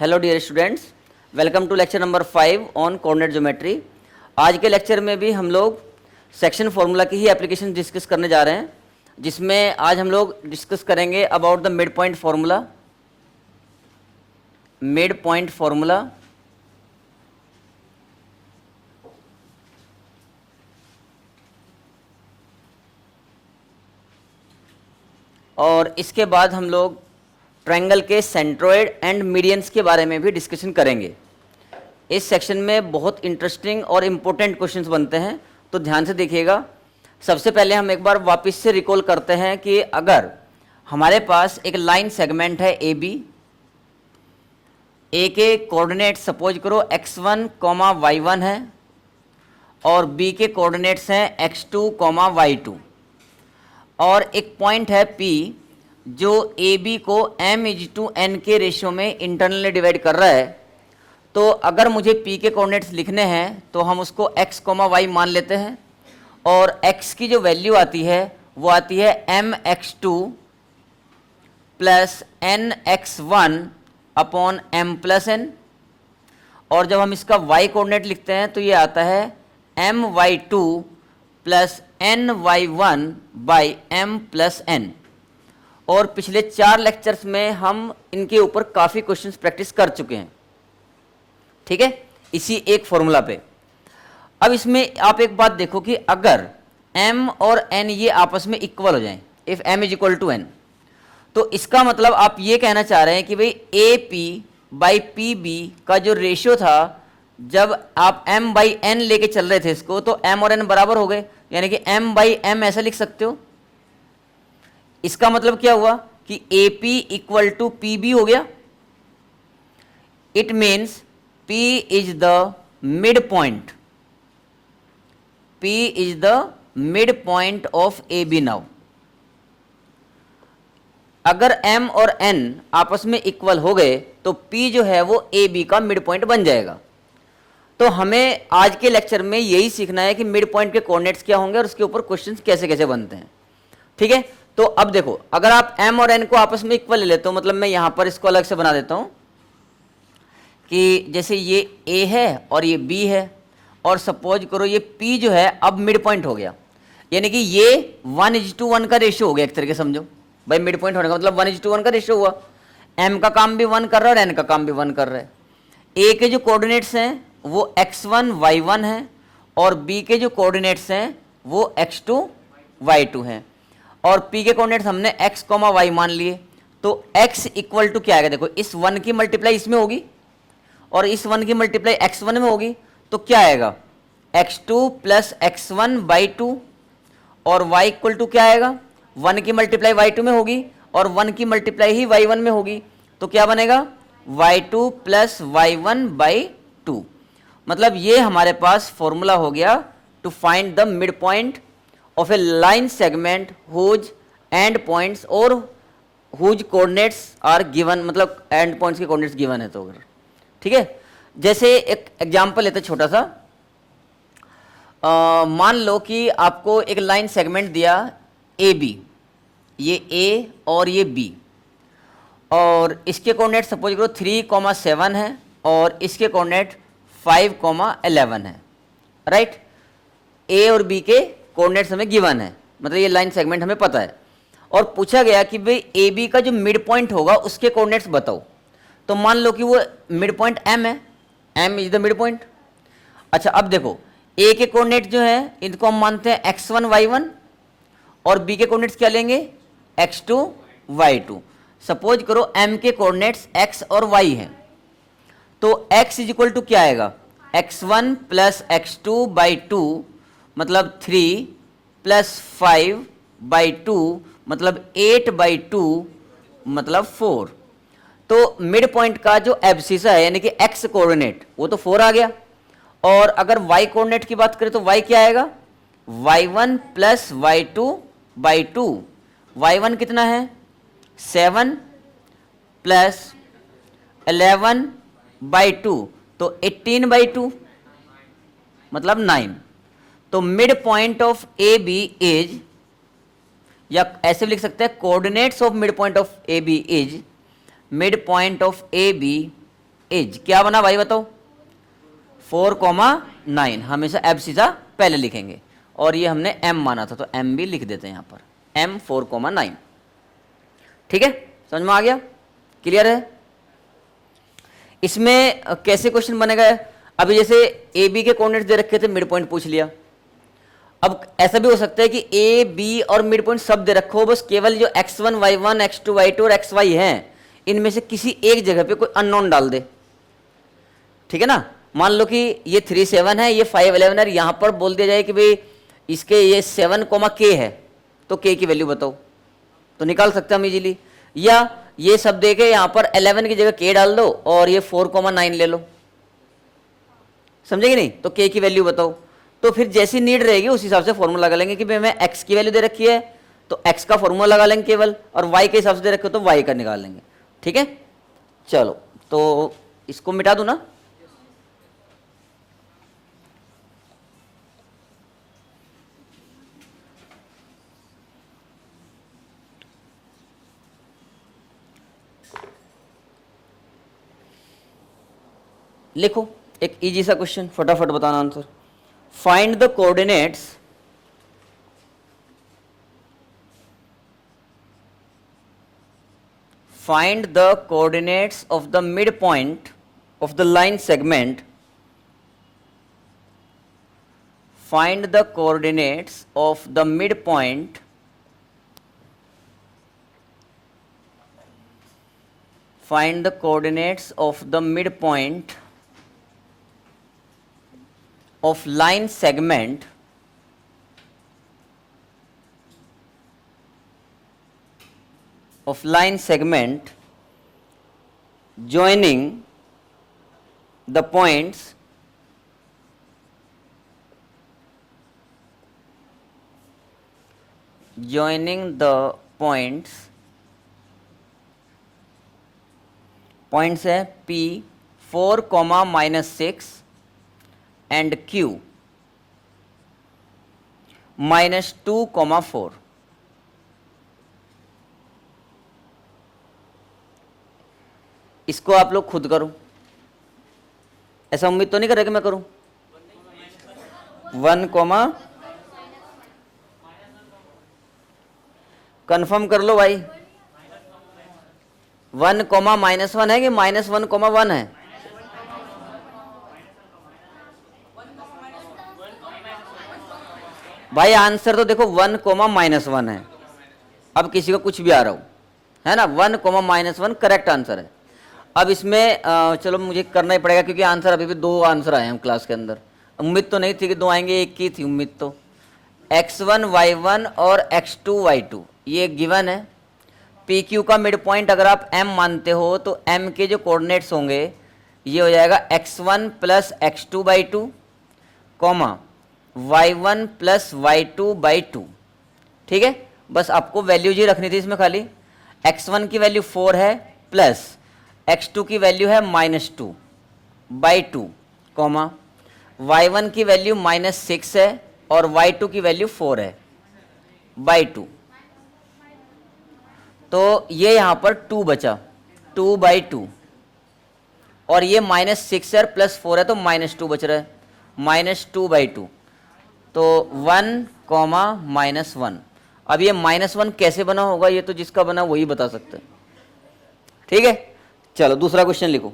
Hello dear students, welcome to lecture number 5 on coordinate geometry. आज के lecture में भी हम लोग सेक्शन फार्मूला की ही एप्लीकेशन डिस्कस करने जा रहे हैं, जिसमें आज हम लोग डिस्कस करेंगे about the mid point formula. Mid point formula और इसके बाद हम लोग ट्रायंगल के सेंट्रोइड एंड मीडियंस के बारे में भी डिस्कशन करेंगे। इस सेक्शन में बहुत इंटरेस्टिंग और इम्पोर्टेंट क्वेश्चंस बनते हैं, तो ध्यान से देखिएगा। सबसे पहले हम एक बार वापस से रिकॉल करते हैं कि अगर हमारे पास एक लाइन सेगमेंट है ए बी, ए के कोऑर्डिनेट सपोज करो x1, y1 है और बी के कोऑर्डिनेट्स हैं x2, y2, और एक पॉइंट है P जो ए बी को m/n के रेशियो में इंटरनली डिवाइड कर रहा है। तो अगर मुझे P के कोऑर्डिनेट्स लिखने हैं तो हम उसको x, y मान लेते हैं, और x की जो वैल्यू आती है वो आती है mx2 plus nx1 upon m+n, और जब हम इसका y कोऑर्डिनेट लिखते हैं तो ये आता है my2 plus ny1 by m+n। और पिछले 4 लेक्चर्स में हम इनके ऊपर काफ़ी क्वेश्चंस प्रैक्टिस कर चुके हैं, ठीक है, इसी एक फॉर्मूला पे। अब इसमें आप एक बात देखो कि अगर m और n ये आपस में इक्वल हो जाएं, if m is equal to n, तो इसका मतलब आप ये कहना चाह रहे हैं कि भाई AP बाई PB का जो रेशियो था, जब आप m बाई n लेके चल रहे थे इसको, तो m और n बराबर हो गए, यानी कि m बाई m ऐसा लिख सकते हो। इसका मतलब क्या हुआ कि AP इक्वल टू PB हो गया। It means P is the mid point, P is the mid point of AB now. अगर M और N आपस में इक्वल हो गए तो P जो है वो AB का मिड पॉइंट बन जाएगा। तो हमें आज के लेक्चर में यही सीखना है कि मिड पॉइंट के कोऑर्डिनेट्स क्या होंगे और उसके ऊपर क्वेश्चंस कैसे कैसे बनते हैं, ठीक है। तो अब देखो, अगर आप m और n को आपस में इक्वल ले लेते हो, मतलब मैं यहां पर इसको अलग से बना देता हूं कि जैसे ये a है और ये b है, और सपोज करो ये p जो है अब मिड पॉइंट हो गया, यानी कि ये 1:1 का रेशियो हो गया एक तरीके से समझो भाई। मिड पॉइंट होने का मतलब 1:1 का रेशियो हुआ। m का काम भी 1 कर रहा है और n का काम भी 1 कर रहा है। a के जो कोऑर्डिनेट्स हैं वो x1, y1 है, और b के जो कोऑर्डिनेट्स हैं वो x2, y2 हैं, और P के कोऑर्डिनेट्स हमने x, y मान लिए। तो x इक्वल टू क्या आएगा, देखो इस 1 की मल्टीप्लाई इसमें होगी और इस 1 की मल्टीप्लाई x1 में होगी, तो क्या आएगा x2 प्लस x1 बाई 2, और y इक्वल टू क्या आएगा, 1 की मल्टीप्लाई y2 में होगी और 1 की मल्टीप्लाई ही y1 में होगी, तो क्या बनेगा y2 प्लस y1 बाई 2। मतलब ये हमारे पास फॉर्मूला हो गया to find the mid point of a line segment whose end points और whose coordinates are given, मतलब end points के coordinates given है, तो अगर ठीक है। जैसे एक एग्जांपल लेते छोटा सा, मान लो कि आपको एक लाइन सेगमेंट दिया AB, ये A और ये B, और इसके कोऑर्डिनेट सपोज करो 3,7 है और इसके कोऑर्डिनेट 5,11 है, राइट। A और B के कोऑर्डिनेट्स हमें गिवन है, मतलब ये लाइन सेगमेंट हमें पता है, और पूछा गया कि भाई ए बी का जो मिड पॉइंट होगा उसके कोऑर्डिनेट्स बताओ। तो मान लो कि वो मिड पॉइंट m है, m is the mid point. अच्छा, अब देखो a के कोऑर्डिनेट जो है इनको हम मानते हैं x1, y1, और b के कोऑर्डिनेट्स क्या लेंगे x2, y2। सपोज करो m के कोऑर्डिनेट्स x और y हैं, तो x इज इक्वल टू क्या आएगा x1 प्लस x2 बाई 2, मतलब 3 प्लस 5 बाई 2 मतलब 8 बाई 2 मतलब 4। तो मिड पॉइंट का जो एब्सिसा है यानी कि x कोऑर्डिनेट वो तो 4 आ गया, और अगर y कोऑर्डिनेट की बात करें तो y क्या आएगा y1 plus y2 by 2। y1 कितना है 7 प्लस 11 बाई 2, तो 18 बाई 2 मतलब 9। तो mid point of A B is, या ऐसे भी लिख सकते हैं coordinates of mid point of A B is, mid point of A B as क्या बना भाई बताओ, 4,9। हमेशा एब्सिसा पहले लिखेंगे और ये हमने m माना था तो m भी लिख देते हैं यहाँ पर, m 4,9। ठीक है, समझ में आ गया, क्लियर है। इसमें कैसे क्वेश्चन बनेगा, अभी जैसे ए बी के कोऑर्डिनेट्स दे रखे थे, मिड पॉइंट पूछ लिया। अब ऐसा भी हो सकता है कि ए बी और मिड पॉइंट सब दे रखो, बस केवल जो x1 y1 x2 y2 और xy हैं इनमें से किसी एक जगह पे कोई अननोन डाल दे। ठीक है ना, मान लो कि ये 3 7 है, ये 5 11 है, यहां पर बोल दिया जाए कि भाई इसके ये 7, k है, तो k की वैल्यू बताओ, तो निकाल सकते हैं हम इजीली। या ये सब देके यहां पर 11 की जगह k डाल दो और ये 4,9 ले लो, समझेगी नहीं, तो k की वैल्यू बताओ। तो फिर जैसी नीड रहेगी उस हिसाब से फॉर्मूला लगा लेंगे कि भाई हमें x की वैल्यू दे रखी है तो x का फॉर्मूला लगा लेंगे केवल, और y के हिसाब से दे रखे हो तो y का निकाल लेंगे। ठीक है, चलो तो इसको मिटा दूं ना, लिखो एक इजी सा क्वेश्चन, फटाफट बताना answer. Find the coordinates of the midpoint of the line segment. Find the coordinates of the midpoint of line segment joining the points points है P 4, -6 and Q -2, 4। इसको आप लोग खुद करो, ऐसा उम्मीद तो नहीं कर रहे कि मैं करूं। 1, कंफर्म कर लो भाई, 1, -1 है कि -1, 1 है? भाई आंसर तो देखो 1, -1 है। अब किसी को कुछ भी आ रहा हो, है ना, 1, -1 करेक्ट आंसर है। अब इसमें चलो मुझे करना ही पड़ेगा क्योंकि आंसर अभी भी 2 आंसर आए हैं क्लास के अंदर। उम्मीद तो नहीं थी कि 2 आएंगे, एक की थी उम्मीद। तो x1 y1 और x2 y2 ये गिवन है। पी क्यू का मिड पॉइंट अगर आप m मानते हो तो m के जो कोऑर्डिनेट्स होंगे ये हो जाएगा x1 + x2/2, y1 + y2/2। ठीक है, बस आपको वैल्यूज ही रखनी थी इसमें खाली। x1 की वैल्यू 4 है प्लस x2 की वैल्यू है -2/2, y1 की वैल्यू -6 है और y2 की वैल्यू 4 है /2। तो ये यहां पर 2 बचा, 2/2, और ये -6 है प्लस 4 है तो -2 बच रहा है, -2/2। तो 1, -1। अब ये -1 कैसे बना होगा, ये तो जिसका बना वही बता सकते हैं। ठीक है, चलो दूसरा क्वेश्चन लिखो।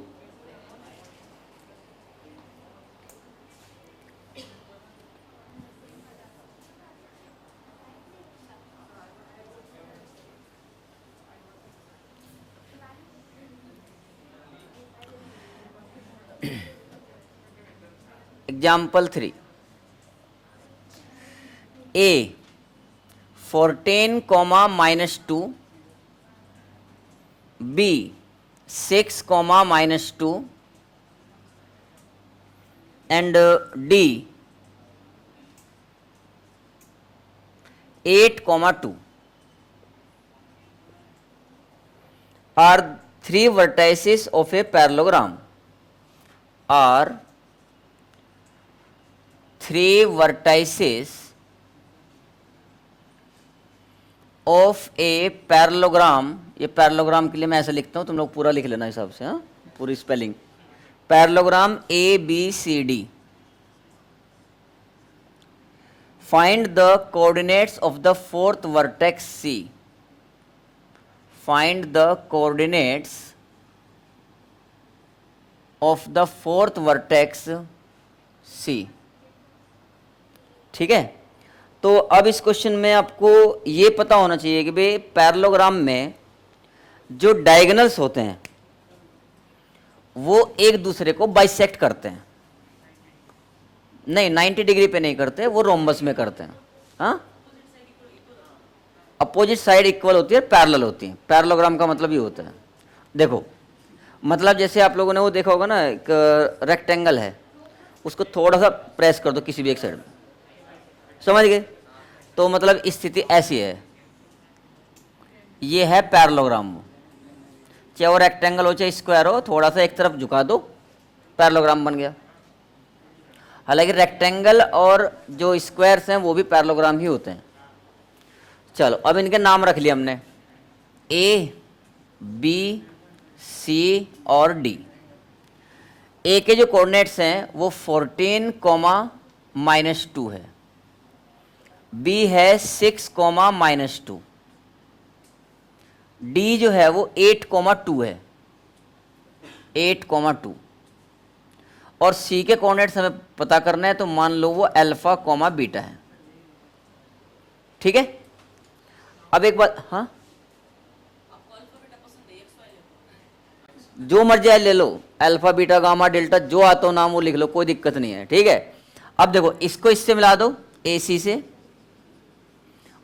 Example 3, A 14, -2, B 6, -2 and D 8, 2 are 3 vertices of a parallelogram. Are 3 vertices of a parallelogram. ये पैरेललोग्राम के लिए मैं ऐसे लिखता हूँ, तुम लोग पूरा लिख लेना हिसाब से, हाँ, पूरी spelling. Parallelogram A B C D, find the coordinates of the fourth vertex C, find the coordinates of the fourth vertex C. ठीक है, तो अब इस क्वेश्चन में आपको ये पता होना चाहिए कि भाई पैरेललोग्राम में जो डायगोनल्स होते हैं वो एक दूसरे को बाइसेक्ट करते हैं। नहीं, 90 डिग्री पे नहीं करते, वो रोम्बस में करते हैं। हाँ, अपोजिट साइड इक्वल होती है, पैरेलल होती है। पैरेललोग्राम का मतलब ये होता है, देखो मतलब जैसे आप लोगों ने वो देखा होगा ना, एक रेक्टेंगल है, उसको थोड़ा सा प्रेस कर दो किसी भी एक साइड में, समझ गए? तो मतलब स्थिति ऐसी है, ये है पैरेललोग्राम, चाहे वो रेक्टेंगल हो चाहे स्क्वायर हो, थोड़ा सा एक तरफ झुका दो, पैरेललोग्राम बन गया। हालांकि रेक्टेंगल और जो स्क्वायर्स हैं वो भी पैरेललोग्राम ही होते हैं। चलो अब इनके नाम रख लिए हमने, ए बी सी और डी। ए के जो कोऑर्डिनेट्स हैं वो 14, -2 है, बी है 6, -2, डी जो है वो 8, 2 है, 8, 2, और सी के कोऑर्डिनेट्स हमें पता करना है, तो मान लो वो अल्फा, बीटा है। ठीक है, अब एक बात, हाँ जो मर्जी ले लो, अल्फा बीटा गामा डेल्टा जो आता हो नाम वो लिख लो, कोई दिक्कत नहीं है। ठीक है, अब देखो इसको इससे मिला दो, ए सी से,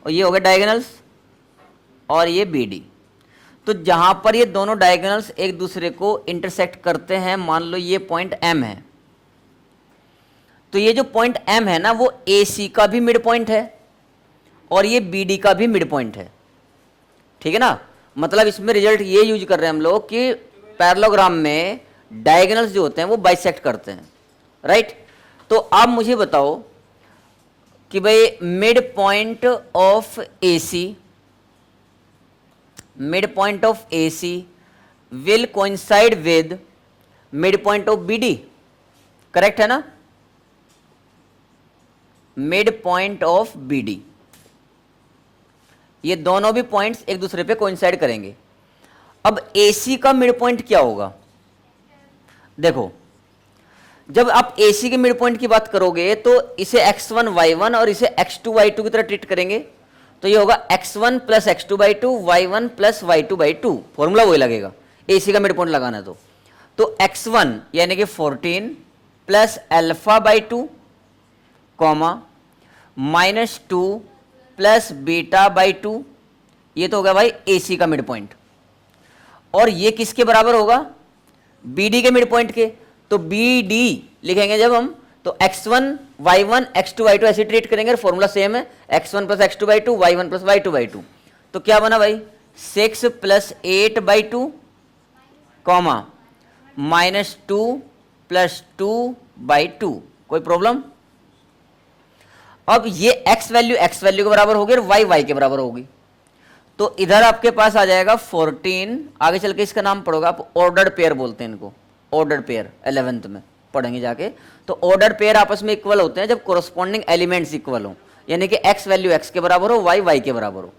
और ये हो गए डायगोनल्स, और ये बी डी। तो जहां पर ये दोनों डायगोनल्स एक दूसरे को इंटरसेक्ट करते हैं, मान लो ये पॉइंट एम है, तो ये जो पॉइंट एम है ना वो ए सी का भी मिड पॉइंट है और ये बी डी का भी मिड पॉइंट है। ठीक है ना, मतलब इसमें रिजल्ट ये यूज कर रहे हैं हम लोग कि पैरेललोग्राम में डायगोनल्स जो होते हैं वो बाइसेक्ट करते हैं, राइट? तो आप मुझे बताओ कि भाई mid point of AC, mid point of AC will coincide with mid point of BD, correct है ना? मिड पॉइंट ऑफ BD, ये दोनों भी पॉइंट्स एक दूसरे पे कोइंसाइड करेंगे। अब AC का मिड पॉइंट क्या होगा? देखो जब आप AC के मिड पॉइंट की बात करोगे तो इसे x1 y1 और इसे x2 y2 की तरह ट्रीट करेंगे, तो ये होगा x1 plus x2 by 2, y1 plus y2 by 2, formula वही लगेगा AC का मिड पॉइंट लगाना। तो x1 यानी कि 14 plus alpha by 2, -2 plus beta by 2, ये तो हो गया भाई AC का मिड पॉइंट। और ये किसके बराबर होगा? BD के मिड पॉइंट के। तो BD लिखेंगे जब हम, तो x1 y1 x2 y2 ऐसे ट्रीट करेंगे, फॉर्मूला सेम है, x1 plus x2 by 2, y1 plus y2 by 2। तो क्या बना भाई? 6 प्लस 8 बाई 2, -2 प्लस 2 बाई 2। कोई प्रॉब्लम? अब ये x वैल्यू के बराबर होगी और y के बराबर होगी, तो इधर आपके पास आ जाएगा 14। आगे चल के इसका नाम पढ़ोगे आप, ऑर्डर्ड पेयर बोलते हैं इनको, ऑर्डर्ड पेयर 11th में पढ़ेंगे जाके। तो ऑर्डर्ड पेयर आपस में इक्वल होते हैं जब कोरस्पॉन्डिंग एलिमेंट्स इक्वल हो, यानी कि x वैल्यू x के बराबर हो, y के बराबर हो।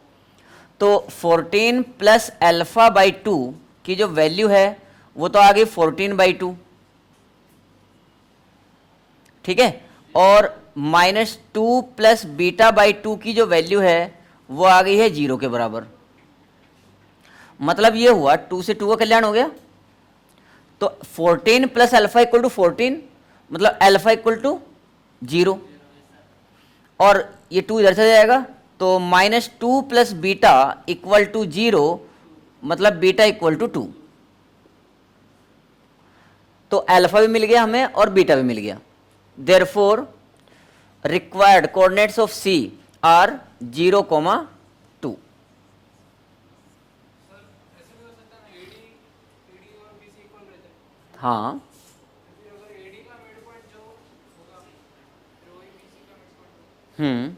तो 14 प्लस अल्फा बाई 2 की जो वैल्यू है वो तो आ गई 14 बाई 2, ठीक है, और -2 प्लस बीटा बाई 2 की जो वैल्यू है वो आ गई है 0 के बराबर। मतलब ये हुआ 2 से 2 का कल्याण हो गया, तो 14 प्लस अल्फा इक्वल टू 14, मतलब अल्फा इक्वल टू 0, और ये 2 इधर से जाएगा, तो -2 प्लस बीटा इक्वल टू 0, मतलब बीटा इक्वल टू 2। तो अल्फा भी मिल गया हमें और बीटा भी मिल गया। Therefore required coordinates of C are 0, 2। हाँ, हम्म,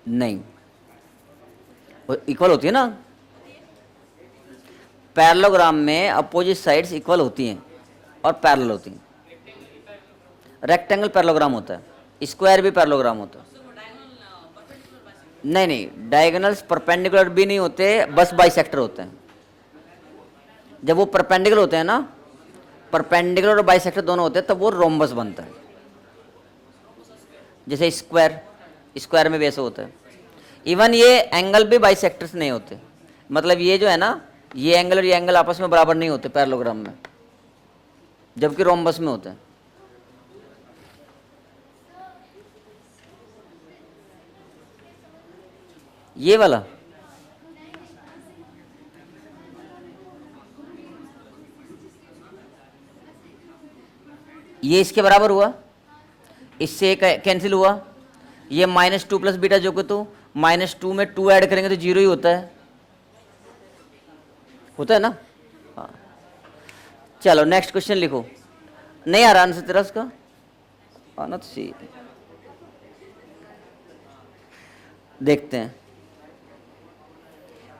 नहीं, इक्वल होती है ना। पैरेललोग्राम में अपोजिट साइड्स इक्वल होती हैं और पैरेलल होती हैं। रेक्टेंगल पैरेललोग्राम होता है, स्क्वायर भी पैरेललोग्राम होता है। नहीं नहीं, डायगोनल्स परपेंडिकुलर भी नहीं होते, बस बाइसेक्टर होते हैं। जब वो परपेंडिकुलर होते हैं ना, परपेंडिकुलर और बाइसेक्टर दोनों होते हैं, तब वो रोम्बस बनता है। जैसे स्क्वायर, स्क्वायर में भी ऐसा होता है। इवन ये एंगल भी बाइसेक्टर्स नहीं होते, मतलब ये जो है ना, ये एंगल और ये एंगल आपस में बराबर नहीं होते पैरेललोग्राम में, जबकि रोम्बस में होते हैं। ये वाला ये इसके बराबर हुआ, इससे एक कैंसिल हुआ, ये -2 प्लस बीटा जो कि तो -2 में 2 ऐड करेंगे तो 0 ही होता है ना। हाँ, चलो नेक्स्ट क्वेश्चन लिखो। नहीं आ रहा आंसर तेरा उसका, आना तो सही। देखते हैं।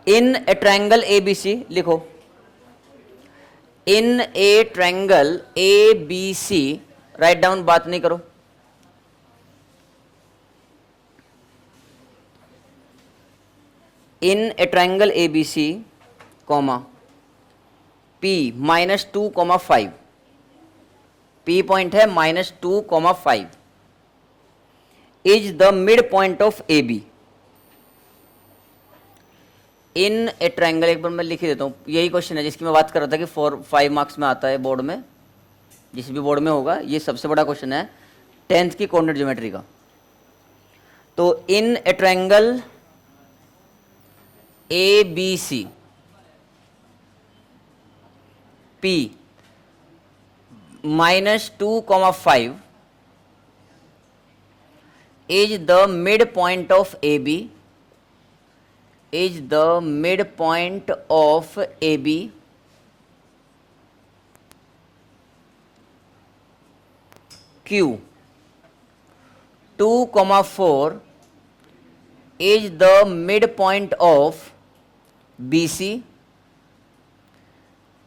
इन ए ट्रायंगल ABC लिखो। In a triangle ABC, write down, बात नहीं करो। In a triangle ABC, comma P -2,5, P point है -2,5 is the mid point of AB। In a triangle, एक बार मैं लिख ही देता हूँ, यही क्वेश्चन है जिसकी मैं बात कर रहा था कि 4-5 मार्क्स में आता है बोर्ड में, जिस भी बोर्ड में होगा। ये सबसे बड़ा क्वेश्चन है 10th की कोऑर्डिनेट ज्योमेट्री का। तो इन a triangle ABC, P -2,5 is the midpoint of AB, is the midpoint of AB Q 2,4 is the midpoint of BC,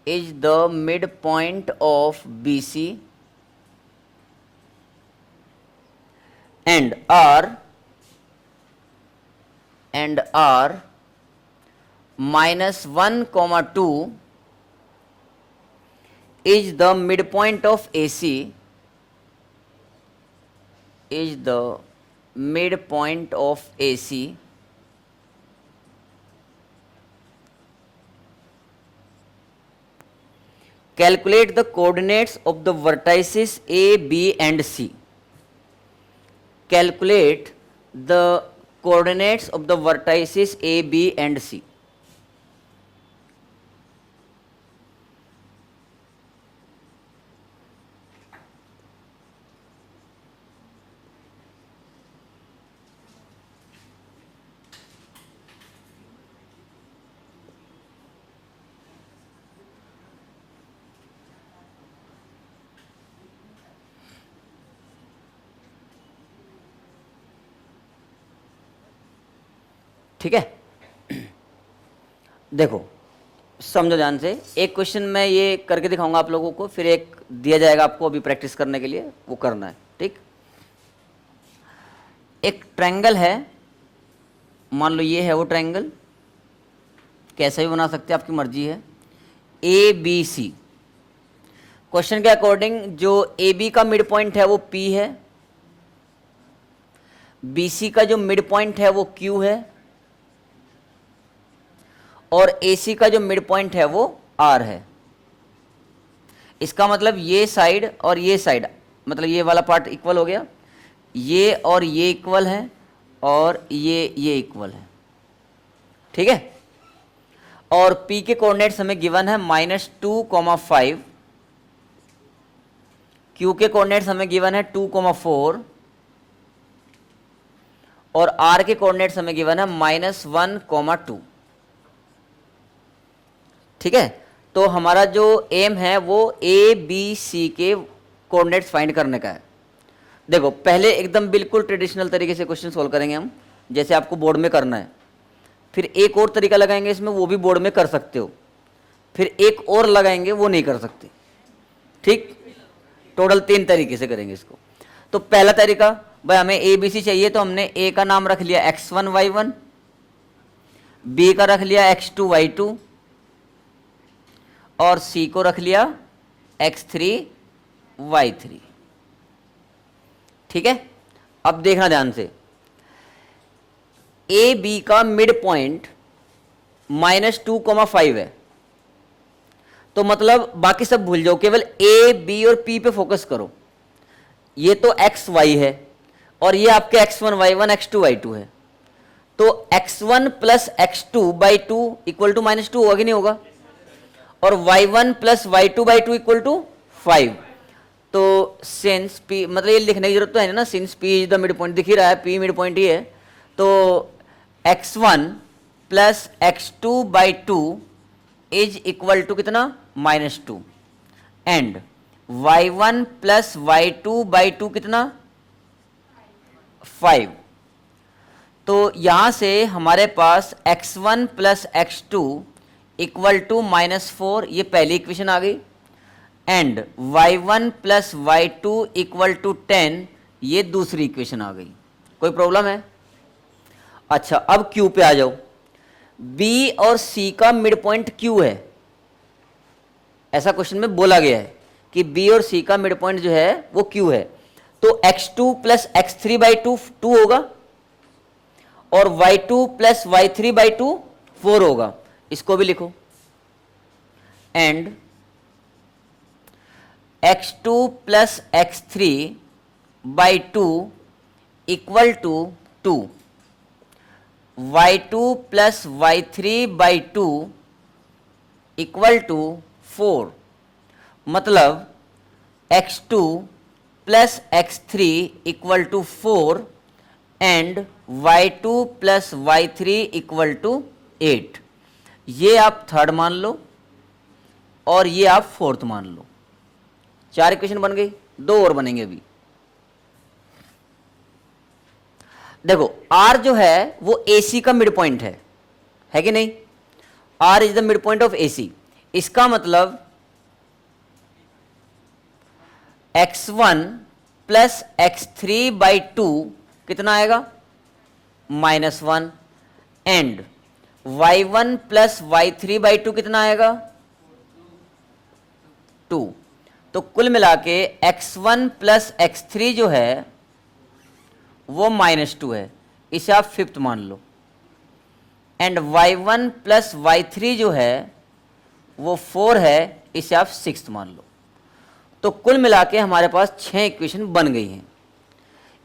is the midpoint of BC, and R -1,2 is the midpoint of AC, is the midpoint of AC, calculate the coordinates of the vertices A, B and C. Calculate the coordinates of the vertices A, B and C. ठीक है, देखो समझो ध्यान से। एक question मैं ये करके दिखाऊंगा आप लोगों को, फिर एक दिया जाएगा आपको अभी प्रैक्टिस करने के लिए, वो करना है। ठीक, एक ट्रायंगल है, मान लो ये है वो ट्रायंगल, कैसे भी बना सकते हैं, आपकी मर्जी है। ABC, क्वेश्चन के अकॉर्डिंग जो AB का मिड पॉइंट है वो P है, BC का जो मिड पॉइंट है वो Q है, और AC का जो मिड पॉइंट है वो R है। इसका मतलब ये साइड और ये साइड, मतलब ये वाला पार्ट इक्वल हो गया, ये और ये इक्वल है, और ये इक्वल है। ठीक है, और P के कोऑर्डिनेट्स हमें गिवन है -2,5, Q के कोऑर्डिनेट्स हमें गिवन है 2,4, और R के कोऑर्डिनेट्स हमें गिवन है -1,2। ठीक है, तो हमारा जो एम है वो A, B, C के कोऑर्डिनेट्स फाइंड करने का है। देखो पहले एकदम बिल्कुल ट्रेडिशनल तरीके से क्वेश्चन सॉल्व करेंगे हम, जैसे आपको बोर्ड में करना है। फिर एक और तरीका लगाएंगे इसमें, वो भी बोर्ड में कर सकते हो। फिर एक और लगाएंगे, वो नहीं कर सकते। ठीक, टोटल 3 तरीके से करेंगे इसको। तो पहला तरीका, भाई हमें ए बी सी चाहिए, तो हमने ए का नाम रख लिया x1 y1, बी का रख लिया x2 y2 और सी को रख लिया x3 y3। ठीक है, अब देखना ध्यान से, ए बी का मिड पॉइंट -2,5 है, तो मतलब बाकी सब भूल जाओ, केवल ए बी और पी पे फोकस करो। ये तो एक्स वाई है और ये आपके x1 y1 x2 y2 है, तो x1 plus x2/2 equal to -2 होगा कि नहीं होगा, और y1 plus y2/2 equal to 5। तो सिंस p, मतलब ये लिखने की जरूरत तो है ना, since p is the mid point, दिख ही रहा है p मिड पॉइंट ही है, तो x1 plus x2/2 is equal to कितना, -2, एंड y1 प्लस y2/2 कितना, 5। तो यहां से हमारे पास x1 plus x2 equal to -4, ये पहली इक्वेशन आ गई, and y1 plus y2 equal to 10, ये दूसरी इक्वेशन आ गई। कोई प्रॉब्लम है? अच्छा, अब Q पे आ जाओ। B और C का मिड पॉइंट Q है, ऐसा क्वेश्चन में बोला गया है कि B और C का मिड पॉइंट जो है वो Q है, तो x2 प्लस x3/2 2 होगा और y2 प्लस y3/2 4 होगा। इसको भी लिखो, and x2 plus x3/2 equal to 2, y2 plus y3/2 equal to 4, मतलब x2 plus x3 equal to 4 and y2 plus y3 equal to 8। ये आप थर्ड मान लो और ये आप फोर्थ मान लो। 4 इक्वेशन बन गई, 2 और बनेंगे अभी। देखो R जो है वो AC का मिड पॉइंट है कि नहीं? R is the mid point of AC। इसका मतलब x1 प्लस x3/2 कितना आएगा, -1, एंड y1 प्लस y3/2 कितना आएगा, 2। तो कुल मिला के x1 प्लस x3 जो है वो -2 है, इसे आप फिफ्थ मान लो, एंड y1 प्लस y3 जो है वो 4 है, इसे आप सिक्स्थ मान लो। तो कुल मिला के हमारे पास 6 इक्वेशन बन गई हैं।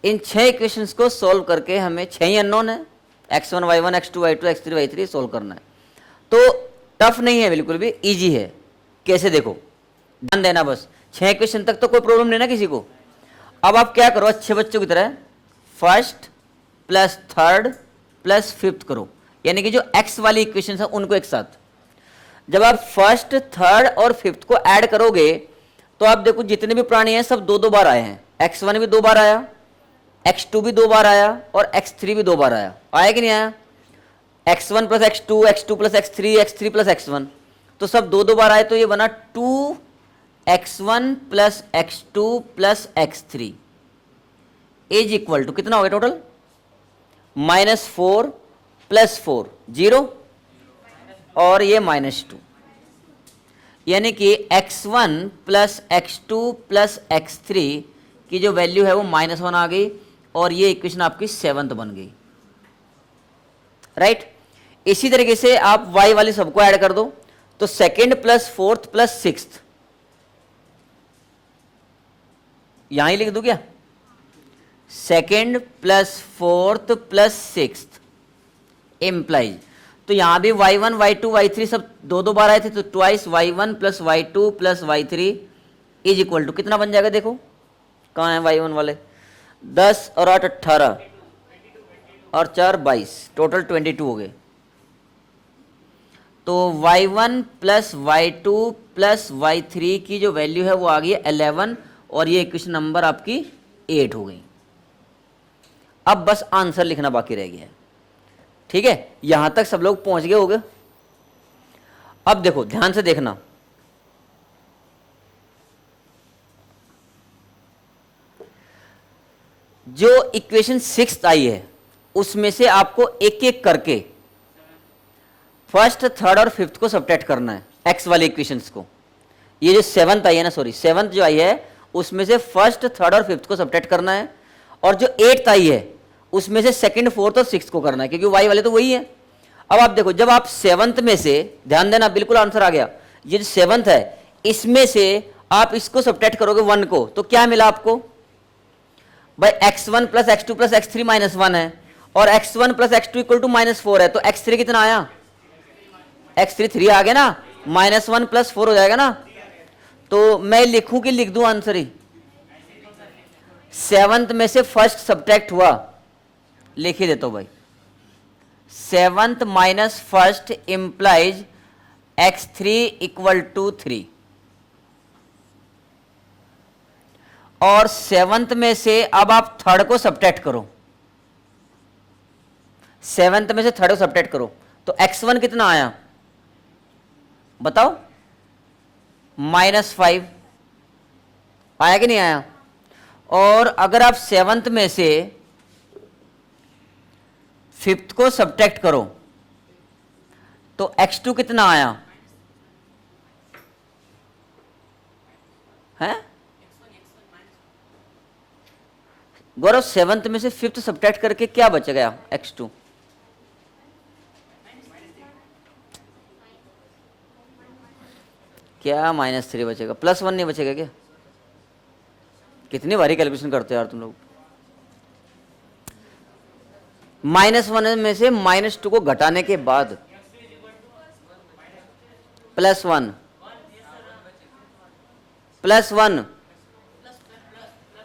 इन 6 इक्वेशंस को सॉल्व करके हमें 6 ही अननोन है, x1 y1 x2 y2 x3 y3 solve करना है। तो टफ नहीं है, बिल्कुल भी इजी है। कैसे, देखो ध्यान देना, बस 6 इक्वेशन तक तो कोई प्रॉब्लम नहीं ना किसी को। अब आप क्या करो, अच्छे बच्चों की तरह first plus third plus fifth करो, यानी कि जो x वाली इक्वेशन है उनको एक साथ। जब आप फर्स्ट थर्ड और फिफ्थ को ऐड करोगे तो आप देखो जितने भी प्राणी हैं सब 2-2 बार आए हैं। x1 भी 2 बार आया, x2 भी 2 बार आया और x3 भी 2 बार आया। आया कि नहीं आया? x1 plus x2, x2 plus x3, x3 plus x1, तो सब 2-2 बार आए, तो ये बना 2x1 plus x2 plus x3 is equal to कितना हो गया टोटल, -4 प्लस 4 0 और ये -2, यानी कि x1 plus x2 plus x3 की जो वैल्यू है वो -1 आ गई, और ये इक्वेशन आपकी 7th बन गई, राइट। इसी तरीके से आप y वाले सबको ऐड कर दो, तो second plus fourth plus sixth, यहां ही लिख दो क्या, second plus fourth plus sixth implies. तो यहां भी y1 y2 y3 सब 2-2 बार आए थे, तो twice y1 plus y2 plus y3 is equal to कितना बन जाएगा, देखो कहाँ है y1 वाले, 10 और 8 18 और 4 22, टोटल 22 हो गए। तो y1 plus y2 plus y3 की जो वैल्यू है वो आ गई है 11, और ये इक्वेशन नंबर आपकी 8 हो गई। अब बस आंसर लिखना बाकी रह गया है। ठीक है, यहां तक सब लोग पहुंच गए होंगे। अब देखो ध्यान से देखना, जो इक्वेशन 6 आई है उसमें से आपको एक एक करके फर्स्ट, थर्ड और फिफ्थ को सब्ट्रैक्ट करना है, एक्स वाले इक्वेशंस को। ये जो सेवंथ आई है ना, सॉरी सेवंथ जो आई है उसमें से फर्स्ट, थर्ड और फिफ्थ को सब्ट्रैक्ट करना है, और जो एट्थ आई है उसमें से सेकंड, फोर्थ और सिक्स्थ को करना है, क्योंकि वाई वाले तो वही है। अब आप देखो, जब आप सेवंथ में से, ध्यान देना बिल्कुल आंसर आ गया, ये जो सेवंथ है इसमें से आप इसको सब्ट्रैक्ट करोगे 1 को, तो क्या मिला आपको भाई, x1 plus x2 plus x3 minus 1 है, और x1 plus x2 equal to -4 है, तो x3 कितना आया, x3 3 आ गया ना, -1 प्लस 4 हो जाएगा ना। तो मैं लिखूं कि लिख दूं आंसर ही, सेवंथ में से फर्स्ट सब्ट्रैक्ट हुआ, लिख ही देता हूं भाई, seventh minus first implies x3 equal to 3, और सेवंथ में से अब आप थर्ड को सब्ट्रैक्ट करो, सेवंथ में से थर्ड को सब्ट्रैक्ट करो, तो x1 कितना आया बताओ, -5 आया कि नहीं आया। और अगर आप सेवंथ में से फिफ्थ को सब्ट्रैक्ट करो तो x2 कितना आया है गौरव, सेवंथ में से फिफ्थ सब्ट्रैक्ट करके क्या बच गया x2, क्या -3 बचेगा, +1 नहीं बचेगा क्या। कितनी भारी कैलकुलेशन करते हो यार तुम लोग। -1 में से -2 को घटाने के बाद +1 +1,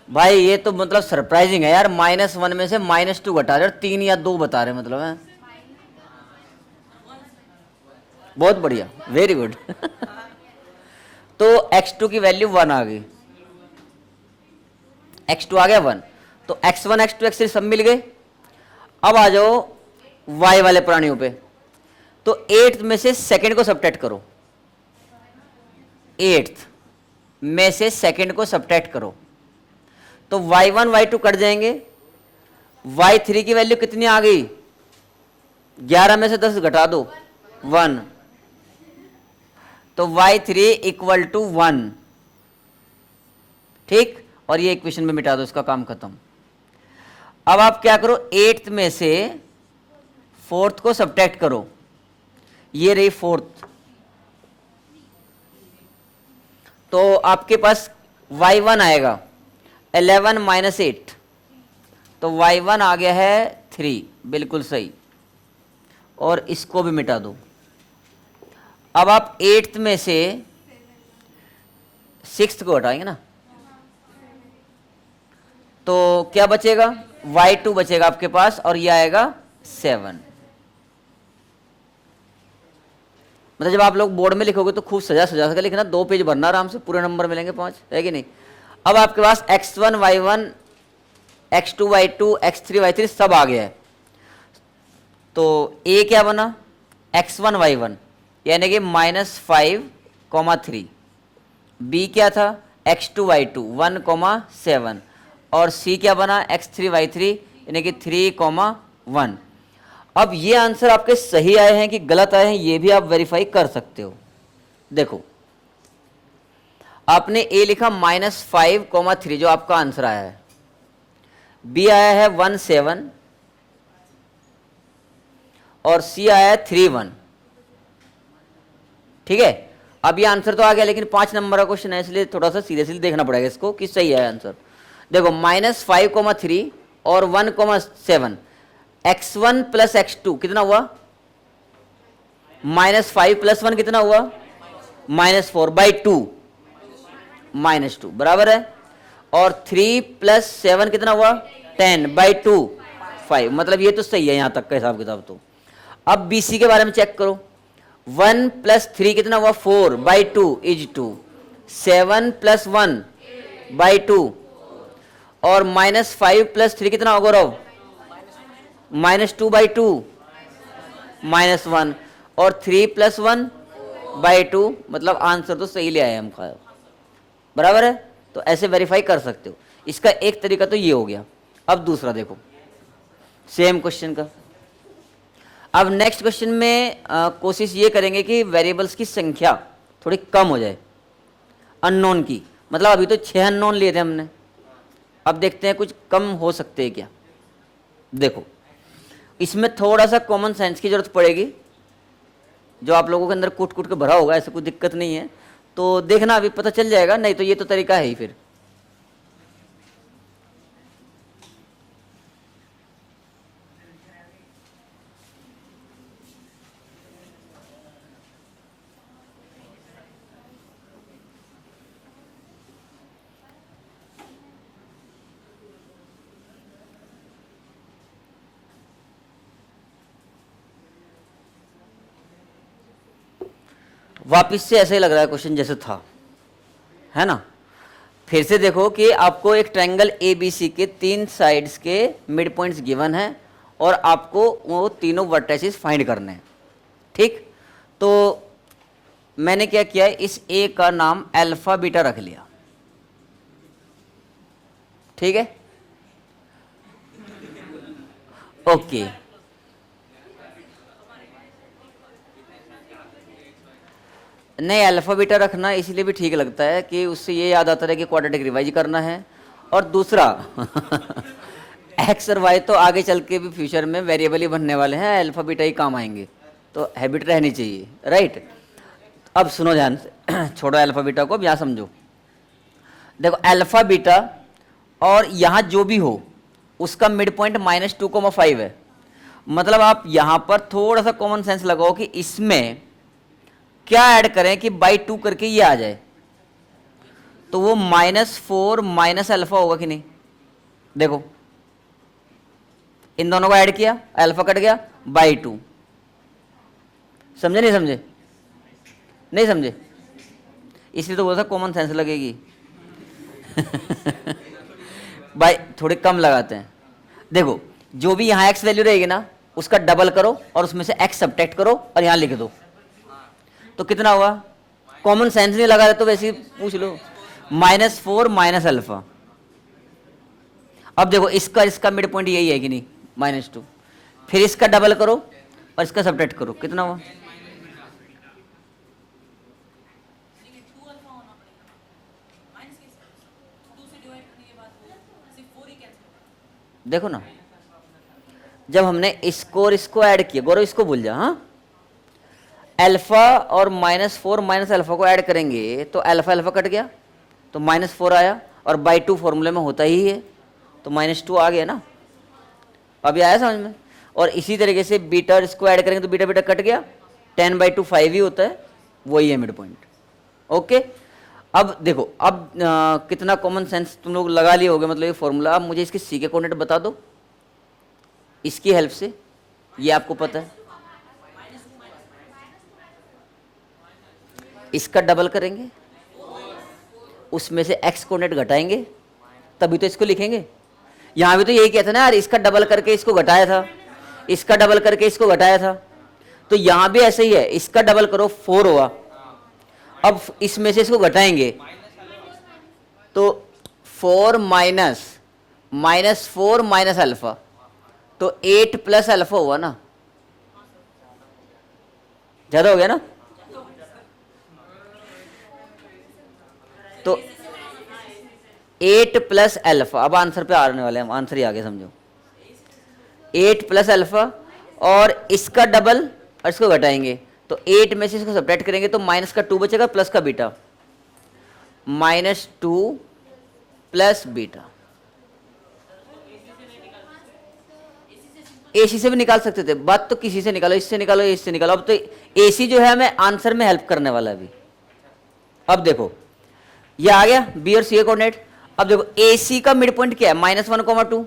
भाई ये तो मतलब सरप्राइजिंग है यार, -1 में से -2 घटा रहे और 3 या 2 बता रहे, मतलब है बहुत बढ़िया, वेरी गुड। तो x2 की वैल्यू 1 आ गई, x2 आ गया 1, तो x1 x2 x3 सब मिल गए। अब आ जाओ y वाले प्राणियों पे, तो 8th में से सेकंड को सब्ट्रैक्ट करो, 8th में से सेकंड को सब्ट्रैक्ट करो, तो y1 y2 कट जाएंगे, y3 की वैल्यू कितनी आ गई, 11 में से 10 घटा दो 1, तो y3 इक्वल टू 1, ठीक, और ये इक्वेशन में मिटा दो, इसका काम खत्म। अब आप क्या करो, 8th में से 4th को सब्ट्रैक्ट करो, ये रही 4th, तो आपके पास y1 आएगा 11 माइनस 8, तो y1 आ गया है 3, बिल्कुल सही, और इसको भी मिटा दो। अब आप 8th में से 6th को हटाएंगे ना, तो क्या बचेगा, y2 बचेगा आपके पास, और ये आएगा 7। मतलब जब आप लोग बोर्ड में लिखोगे तो खूब सजा सजा के लिखना, 2 पेज भरना आराम से, पूरे नंबर मिलेंगे 5, है कि नहीं। अब आपके पास x1 y1 x2 y2 x3 y3 सब आ गया है, तो a क्या बना, x1 y1 यानी कि -5, 3, b क्या था x2 y2 1, 7, और c क्या बना x3 y3 यानी कि 3, 1। अब ये आंसर आपके सही आए हैं कि गलत आए हैं, ये भी आप वेरीफाई कर सकते हो। देखो आपने a लिखा -5, 3 जो आपका आंसर आया है, b आया है 1, 7, और c आया है 3, 1, ठीक है। अब ये आंसर तो आ गया, लेकिन 5 नंबर का क्वेश्चन है, इसलिए थोड़ा सा सीरियसली देखना पड़ेगा इसको कि सही है आंसर। देखो -5, 3 और 1, 7, x1 प्लस x2 कितना हुआ, -5 + 1 कितना हुआ, -4/2, -2 बराबर है, और 3 + 7 कितना हुआ, 10/2, 5, मतलब ये तो सही है यहां तक का हिसाब किताब। तो अब BC के बारे में चेक करो, 1 + 3 कितना हुआ, 4/2 = 2, 7 + 1/2, और -5 + 3 कितना होगा गौरव? -2/2 -1 और 3 + 1/2, मतलब आंसर तो सही ले आए हम का, बराबर है। तो ऐसे वेरीफाई कर सकते हो। इसका एक तरीका तो ये हो गया। अब दूसरा देखो सेम क्वेश्चन का। अब नेक्स्ट क्वेश्चन में कोशिश ये करेंगे कि वेरिएबल्स की संख्या थोड़ी कम हो जाए, अननोन की। मतलब अभी तो 6 अननोन लिए थे हमने, अब देखते हैं कुछ कम हो सकते हैं क्या। देखो इसमें थोड़ा सा कॉमन सेंस की जरूरत पड़ेगी, जो आप लोगों के अंदर कूट कूट के भरा होगा, ऐसा कोई दिक्कत नहीं है। तो देखना अभी पता चल जाएगा, नहीं तो ये तो तरीका है ही फिर। वापिस से ऐसे ही लग रहा है क्वेश्चन जैसे था, है ना। फिर से देखो कि आपको एक ट्रायंगल ABC के 3 साइड्स के मिड पॉइंट्स गिवन है और आपको वो तीनों वर्टेसिस फाइंड करने हैं, ठीक। तो मैंने क्या किया, इस A का नाम अल्फा बीटा रख लिया, ठीक है, ओके। नहीं, अल्फा बीटा रखना इसलिए भी ठीक लगता है कि उससे ये याद आता है कि क्वाड्रेटिक रिवाइज करना है। और दूसरा एक्स और वाई तो आगे चल के भी फ्यूचर में वेरिएबल ही बनने वाले हैं, अल्फा बीटा ही काम आएंगे, तो हैबिट रहनी चाहिए, राइट। अब सुनो ध्यान से, छोड़ो अल्फा बीटा को, अब यहाँ समझो। देखो अल्फा बीटा और यहाँ जो भी हो उसका मिड पॉइंट -2,5 है। मतलब आप यहाँ पर थोड़ा सा कॉमन सेंस लगाओ कि इसमें क्या ऐड करें कि /2 करके ये आ जाए, तो वो -4 माइनस अल्फा होगा कि नहीं। देखो इन दोनों को ऐड किया, अल्फा कट गया, /2। समझे नहीं समझे? नहीं समझे, इसलिए तो बोला था कॉमन सेंस लगेगी। भाई थोड़े कम लगाते हैं। देखो जो भी यहाँ x वैल्यू रहेगी ना, उसका डबल करो और उसमें से x सब्ट्रैक्ट करो और यहाँ लिख दो, तो कितना हुआ। कॉमन सेंस नहीं लगा रहे तो वैसे ही पूछ लो, -4 माइनस अल्फा। अब देखो इसका इसका मिड पॉइंट यही है कि नहीं, -2। फिर इसका डबल करो और इसका सब्ट्रैक्ट करो, कितना हुआ। देखो ना, जब हमने इसको और इसको ऐड किया, गौरव इसको भूल जा, हाँ, अल्फा और -4 माइनस अल्फा को ऐड करेंगे तो अल्फा अल्फा कट गया तो -4 आया, और /2 फॉर्मूले में होता ही है, तो -2 आ गया ना। अभी आया समझ में। और इसी तरीके से बीटा और इसको ऐड करेंगे तो बीटा बीटा कट गया, 10/2 5 ही होता है, वही है मिड पॉइंट, ओके। अब देखो, अब कितना कॉमन सेंस तुम लोग लगा लिए होगे, मतलब ये फॉर्मूला। अब मुझे इसके सी के कोऑर्डिनेट बता दो इसकी हेल्प से, ये आपको पता है। इसका डबल करेंगे, उसमें से x कोऑर्डिनेट घटाएंगे, तभी तो इसको लिखेंगे। यहां भी तो यही कहता ना यार, इसका डबल करके इसको घटाया था, इसका डबल करके इसको घटाया था, तो यहां भी ऐसे ही है। इसका डबल करो 4 हुआ, अब इसमें से इसको घटाएंगे तो 4 -4 माइनस अल्फा, तो 8 प्लस अल्फा हुआ ना, ज्यादा हो गया ना। तो 8 प्लस अल्फा, अब आंसर पे आने वाले हम, आंसर ही आगे समझो। 8 प्लस अल्फा और इसका डबल और इसको घटाएंगे तो 8 में से इसको सब्ट्रैक्ट करेंगे तो माइनस का 2 बचेगा, प्लस का बीटा, -2 प्लस बीटा। एसी से भी निकाल सकते थे, बात तो किसी से निकालो, इससे निकालो, इससे निकालो। अब तो एसी जो है हमें आंसर में हेल्प करने वाला है अभी। अब देखो ये आ गया बी और सी के कोऑर्डिनेट। अब देखो ए सी का मिड पॉइंट क्या है, -1,2,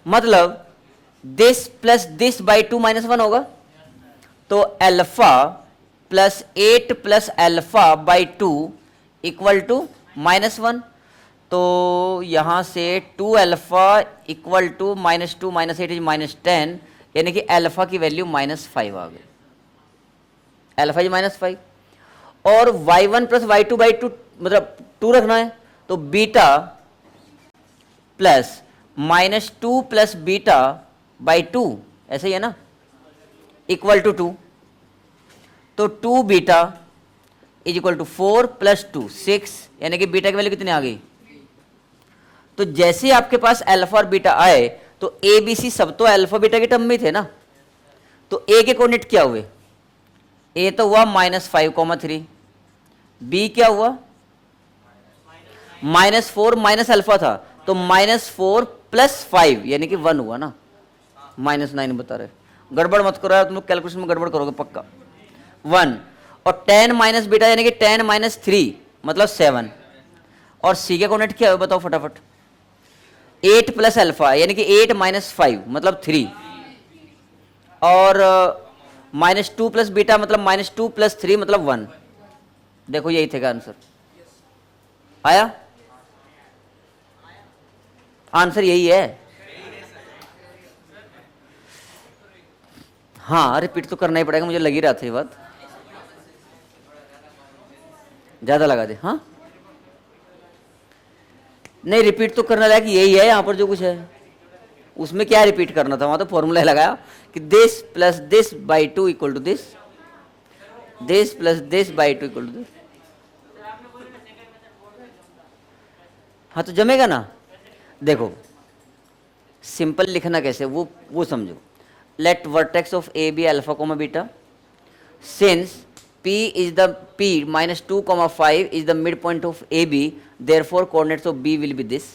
मतलब दिस प्लस दिस /2 -1 होगा, तो अल्फा प्लस 8 प्लस अल्फा /2 इक्वल टू -1। तो यहाँ से 2 अल्फ़ा इक्वल टू -2 -8 इज -10, यानी कि अल्फ़ा की वैल्यू -5 आ गई। अल्फ़ा इज -5 और y1 प्लस y2/2 मतलब 2 रखना है, तो beta plus -2 plus beta by 2, ऐसे ही है ना, इक्वल टू 2। तो 2 beta is equal to 4 plus 2 6, यानी कि बीटा की वैल्यू कितनी आ गई। तो जैसे आपके पास अल्फा और बीटा आए तो ए बी सी सब तो अल्फा बीटा के टर्म में थे ना, तो ए के कोऑर्डिनेट क्या हुए, ए तो हुआ -5,3, बी क्या हुआ -4 माइनस अल्फा था तो -4 प्लस 5 यानी कि 1 हुआ ना, -9 बता रहे। गड़बड़ मत करो यार, तुम लोग कैलकुलेशन में गड़बड़ करोगे पक्का। 1 और 10 माइनस बीटा यानी कि 10 - 3 मतलब 7, और सी के कोऑर्डिनेट क्या है बताओ फटाफट। 8 प्लस अल्फा यानी कि 8 - 5 मतलब 3, और -2 प्लस बीटा मतलब -2 प्लस 3 मतलब 1। देखो यही थे का आंसर, आया आंसर यही है। हाँ रिपीट तो करना ही पड़ेगा, मुझे लग ही रहा था ये बात, ज्यादा लगा दे। हाँ नहीं रिपीट तो करना लायक यही है, यहाँ पर जो कुछ है उसमें क्या रिपीट करना था, वहां तो फॉर्मूला लगाया कि this plus this by 2 equal to this, this plus this by 2 equal to this. हाँ तो जमेगा ना। देखो सिंपल लिखना कैसे वो समझो। Let vertex of A B alpha comma beta, since P is the P -2, 5 is the midpoint of AB, therefore coordinates of B will be this।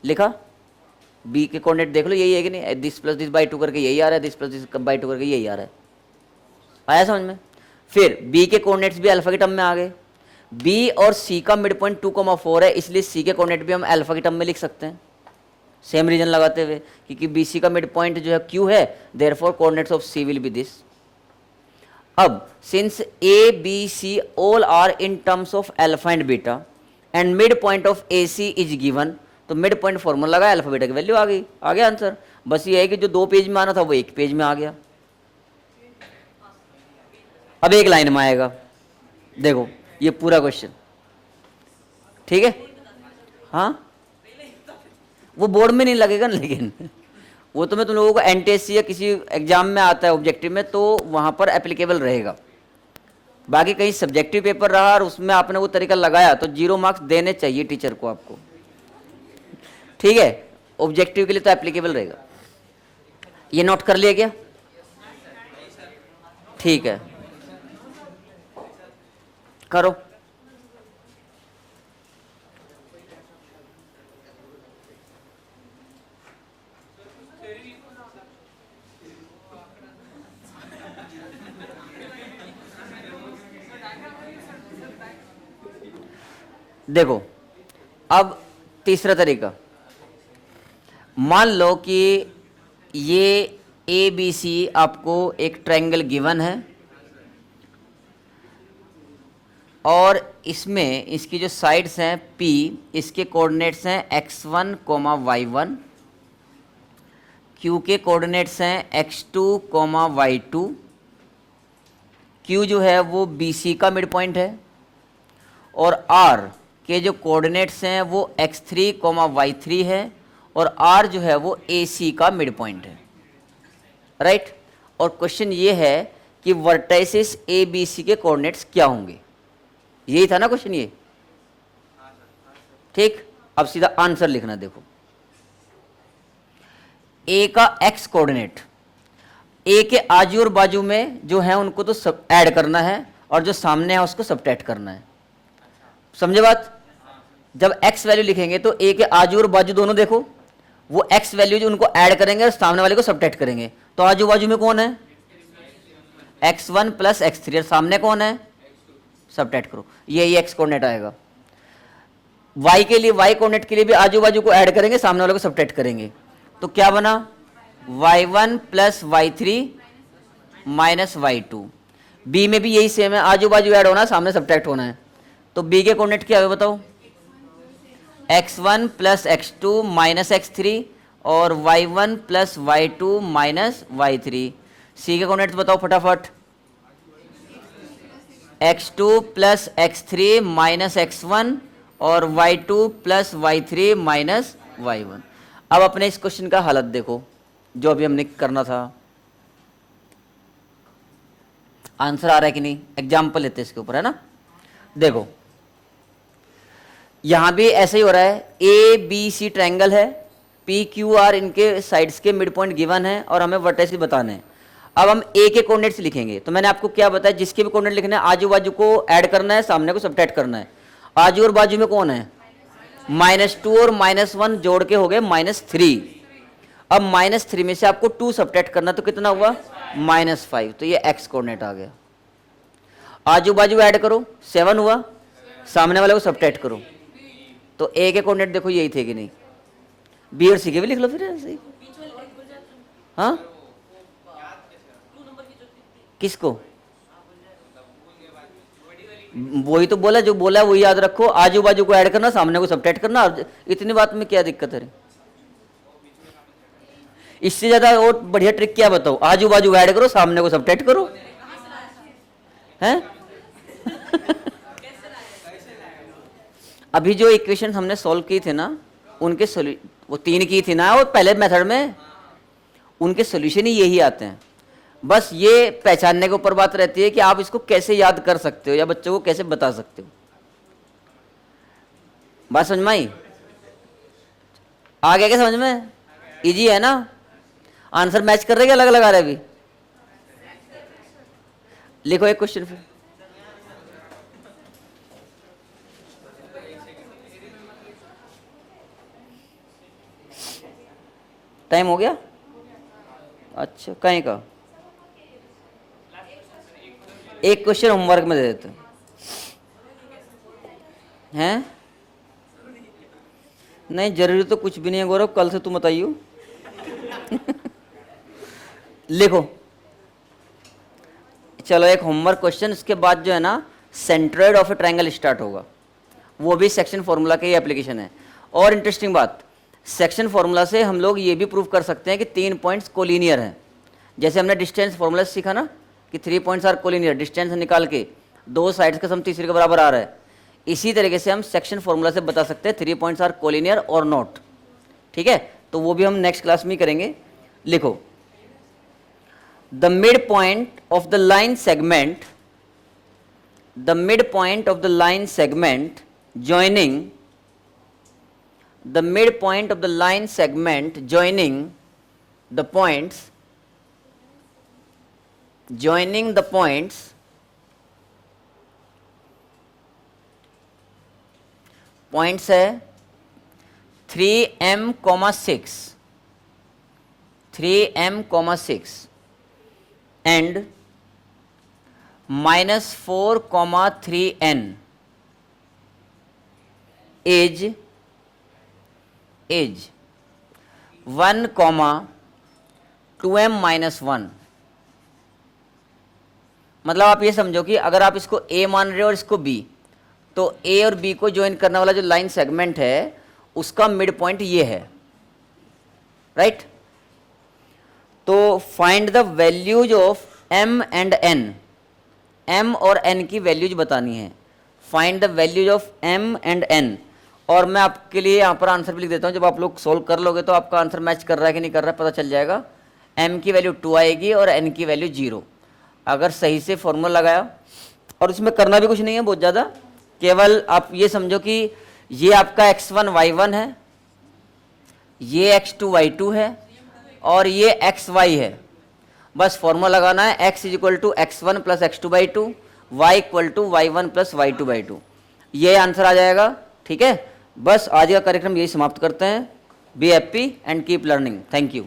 लिखा, B के कोऑर्डिनेट देख लो यही है कि नहीं, दिस प्लस दिस बाई 2 करके यही आ रहा है, दिस प्लस दिस बाई 2 करके यही आ रहा है, आया समझ में। फिर B के कोऑर्डिनेट्स भी अल्फा के टर्म में आ गए, B और C का मिड पॉइंट 2, 4 है, इसलिए C के कोऑर्डिनेट भी हम अल्फा के टर्म में लिख सकते हैं, सेम रीजन लगाते हुए, क्योंकि BC का मिड पॉइंट जो है Q है, therefore coordinates of C will be this। अब since A B C all are in terms of alpha and beta and mid point of A C is given, तो mid point formula लगाया, alpha beta की value आ गई, आ गया answer. बस ये है कि जो 2 पेज में आना था वो 1 पेज में आ गया, अब 1 लाइन में आएगा। देखो ये पूरा क्वेश्चन, ठीक है। हाँ वो बोर्ड में नहीं लगेगा ना, लेकिन वो तो मैं तुम लोगों को एनटीएससी या किसी एग्जाम में आता है ऑब्जेक्टिव में, तो वहाँ पर एप्लीकेबल रहेगा। बाकी कहीं सब्जेक्टिव पेपर रहा और उसमें आपने वो तरीका लगाया तो 0 मार्क्स देने चाहिए टीचर को आपको, ठीक है। ऑब्जेक्टिव के लिए तो एप्लीकेबल रहेगा। ये नोट कर लिया क्या, ठीक है करो। देखो अब तीसरा तरीका, मान लो कि ये ए बी सी आपको एक ट्रायंगल गिवन है और इसमें इसकी जो साइड्स हैं P, इसके कोऑर्डिनेट्स हैं x1, y1, Q के कोऑर्डिनेट्स हैं x2, y2, Q जो है वो BC का मिड पॉइंट है, और R के जो कोऑर्डिनेट्स हैं वो x3, y3 है, और R जो है वो AC का मिड पॉइंट है, राइट। और क्वेश्चन ये है कि वर्टाइसिस ए बी सी के कोऑर्डिनेट्स क्या होंगे, यही था ना क्वेश्चन ये, ठीक। अब सीधा आंसर लिखना। देखो ए का x कोऑर्डिनेट, ए के आजू और बाजू में जो है उनको तो सब ऐड करना है, और जो सामने है उसको सबट्रैक्ट करना है, समझे बात। जब x वैल्यू लिखेंगे तो ए के आजू और बाजू दोनों देखो, वो x वैल्यू जो उनको ऐड करेंगे और सामने वाले को सबट्रैक्ट करेंगे, तो आजू बाजू में कौन है x1 प्लस x3, और सामने कौन है, सबट्रैक्ट करो, ये x कोऑर्डिनेट आएगा। y के लिए, y कोऑर्डिनेट के लिए भी आजू बाजू को ऐड करेंगे, सामने वाले को सबट्रैक्ट करेंगे, तो क्या बना y1 plus y3 minus y2। b में भी यही सेम है, आजू बाजू ऐड होना है, सामने सबट्रैक्ट होना है, तो b के कोऑर्डिनेट क्या है बताओ, x1 plus x2 minus x3 और y1 plus y2 minus y3। सी के कोऑर्डिनेट्स बताओ फटाफट। x2 plus x3 minus x1 और y2 plus y3 minus y1। अब अपने इस क्वेश्चन का हालत देखो जो अभी हमने करना था। आंसर आ रहा है कि नहीं? एग्जाम्पल लेते हैं इसके ऊपर, है ना। देखो यहां भी ऐसे ही हो रहा है। ए बी सी ट्रायंगल है, पी क्यू आर इनके साइड्स के मिड पॉइंट गिवन है और हमें वर्टेक्स बताने हैं। अब हम ए के कोऑर्डिनेट्स लिखेंगे। तो मैंने आपको क्या बताया, जिसके भी कोऑर्डिनेट लिखने हैं आजू बाजू को ऐड करना है, सामने को सब्ट्रैक्ट करना है। आजू और बाजू में कौन है? -2 और -1 जोड़ के हो गए -3। अब -3 में से आपको 2 सब्ट्रैक्ट करना, तो कितना हुआ? -5। तो ये x कोऑर्डिनेट आ गया। आजू बाजू ऐड करो, 7 हुआ। सामने वाले को सब्ट्रैक्ट करो, तो ए के कोऑर्डिनेट देखो यही थे कि नहीं? बी और सी के भी लिख लो फिर ऐसे ही। हाँ किसको? वही तो बोला, जो बोला वही याद रखो। आजू बाजू को ऐड करना, सामने को सब्ट्रैक्ट करना। इतनी बात में क्या दिक्कत है? इससे ज्यादा और बढ़िया ट्रिक क्या बताओ? आजू बाजू ऐड करो, सामने को सब्ट्रैक्ट करो। हैं? अभी जो इक्वेशन हमने सॉल्व की थे ना, उनके वो 3 की थी ना, वो पहले मेथड में, उनके सॉल्यूशन ही यही आते हैं। बस ये पहचानने के ऊपर बात रहती है कि आप इसको कैसे याद कर सकते हो या बच्चों को कैसे बता सकते हो। बात समझ में आई? आ गया क्या समझ में? इजी है ना? आंसर मैच कर रहे क्या अलग अलग आ रहे? अभी लिखो एक क्वेश्चन फिर। टाइम हो गया? अच्छा, कहीं का एक क्वेश्चन होमवर्क में दे देते हैं। नहीं जरूरी तो कुछ भी नहीं है गौरव, कल से तुम बताइयो। लिखो चलो एक होमवर्क क्वेश्चन, इसके बाद जो है ना centroid of A triangle start होगा। वो भी सेक्शन फॉर्मूला के एप्लीकेशन है। और इंटरेस्टिंग बात, सेक्शन फॉर्मूला से हम लोग ये भी प्रूव कर सकते हैं कि 3 पॉइंट्स कोलिनियर हैं। जैसे हमने डिस्टेंस फॉर्मूला सीखा ना कि 3 पॉइंट्स आर कोलिनियर, डिस्टेंस निकाल के 2 साइड्स का सम तीसरे के बराबर आ रहा है। इसी तरीके से हम सेक्शन फॉर्मूला से बता सकते हैं 3 पॉइंट्स आर कोलिनियर और नॉट। ठीक है, तो वो भी हम नेक्स्ट क्लास में ही करेंगे। लिखो the mid point of the line segment, the mid point of the line segment joining the midpoint of the line segment joining the points points है 3m, 6 and -4, 3n as 1, 2m - 1। मतलब आप ये समझो कि अगर आप इसको a मान रहे हो और इसको b, तो a और b को ज्वाइन करने वाला जो लाइन सेगमेंट है उसका मिड पॉइंट ये है, राइट। तो find the values of m and n, m और n की वैल्यूज बतानी है। Find the values of m and n। और मैं आपके लिए यहाँ पर आंसर भी लिख देता हूँ, जब आप लोग सोल्व कर लोगे तो आपका आंसर मैच कर रहा है कि नहीं कर रहा है पता चल जाएगा। m की वैल्यू 2 आएगी और n की वैल्यू 0, अगर सही से फॉर्मूला लगाया। और इसमें करना भी कुछ नहीं है बहुत ज़्यादा, केवल आप ये समझो कि ये आपका x1 y1 है, ये x2 y2 है और ये xy है। बस फॉर्मूला लगाना है, x = x1 + x2/2, y = y1 + y2/2। ये आंसर आ जाएगा। ठीक है, बस आज का कार्यक्रम यही समाप्त करते हैं। Be happy and keep learning. Thank you.